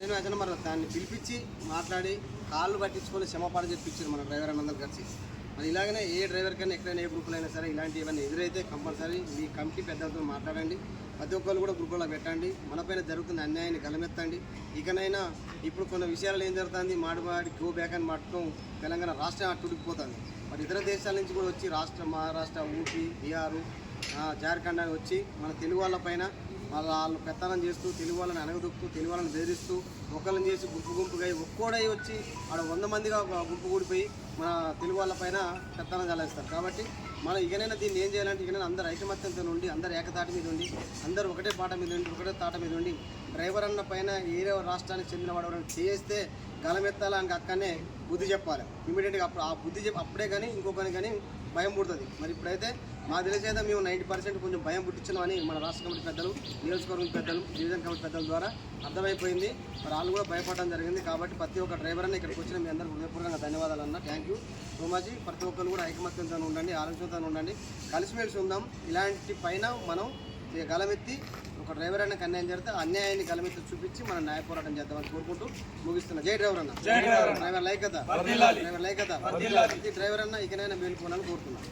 నేను అయితే మరి దాన్ని పిలిపించి మాట్లాడి కాళ్ళు పట్టించుకొని క్షమాపణ చెప్పించారు మన డ్రైవర్ అందరూ కలిసి. మరి ఇలాగనే ఏ డ్రైవర్ కన్నా ఎక్కడైనా ఏ గ్రూపులో అయినా సరే ఇలాంటి ఏమైనా ఎదురైతే కంపల్సరీ మీ కమిటీ పెద్దలతో మాట్లాడండి. ప్రతి ఒక్కరు కూడా గ్రూపులో పెట్టండి. మనపైన జరుగుతున్న అన్యాయాన్ని గలమెత్తండి. ఇకనైనా ఇప్పుడు కొన్ని విషయాలు ఏం జరుగుతుంది, మాడి గో బ్యాక్ అని మాట్లాడటం తెలంగాణ రాష్ట్రం అట్టుడికిపోతుంది. మరి ఇతర దేశాల నుంచి కూడా వచ్చి మహారాష్ట్ర, ఊపీ, బీహారు, జార్ఖండ్ అని వచ్చి మన తెలుగు వాళ్ళపైన వాళ్ళు పెత్తనం చేస్తూ తెలుగు వాళ్ళని అనగదొక్కుతూ తెలుగు వాళ్ళని బెదిరిస్తూ ఒకళ్ళని చేసి గుంపుగా ఒక్కోడై వచ్చి ఆడ 100 మందిగా గుంపు కూడిపోయి మన తెలుగు వాళ్ళపైన పెత్తనం చల్లేస్తారు. కాబట్టి మనం ఇకనైనా దీన్ని ఏం చేయాలంటే ఇకనైనా అందరు ఐకమత్యంతో ఉండి అందరు ఏకతాటి మీద ఉండి అందరూ ఒకటే పాట మీద ఉండి ఒకటే తాట మీద ఉండి డ్రైవర్ అన్న పైన ఏరే రాష్ట్రానికి చెందిన వాడు చేస్తే గలమెత్తాలని అక్కడనే బుద్ధి చెప్పాలి ఇమీడియట్గా. అప్పుడు ఆ బుద్ధి అప్పుడే కానీ ఇంకొకని కానీ భయం పుడుతుంది. మరి ఇప్పుడైతే మా తెలిసేదా మేము 90% కొంచెం భయం పుట్టించినామని మన రాష్ట్ర కమిటీ పెద్దలు, నియోజకవర్గం పెద్దలు, డివిజన్ కమిటీ పెద్దల ద్వారా అర్థమైపోయింది. మరి వాళ్ళు కూడా భయపడడం జరిగింది. కాబట్టి ప్రతి ఒక్క డ్రైవర్ అన్న ఇక్కడికి వచ్చిన మీ అందరూ హృదయపూర్వకంగా ధన్యవాదాలు అన్న. Thank you so much. ప్రతి ఒక్కరు కూడా ఐకమత్యంతో ఉండండి, ఆలోచనతో ఉండండి, కలిసిమెలిసి ఉందాం. ఇలాంటి పైన మనం గలమెత్తి ఒక డ్రైవర్ అన్నకి అన్యాయం జరిగితే అన్యాయాన్ని గలమెత్తి చూపించి మనం న్యాయ పోరాటం చేద్దామని కోరుకుంటూ ముగిస్తున్నా. జై డ్రైవర్ అన్న, డ్రైవర్ లైకత, డ్రైవర్ లైకత, ప్రతి డ్రైవర్ అన్న ఇకనైనా మేలుకోవాలని కోరుతున్నాను.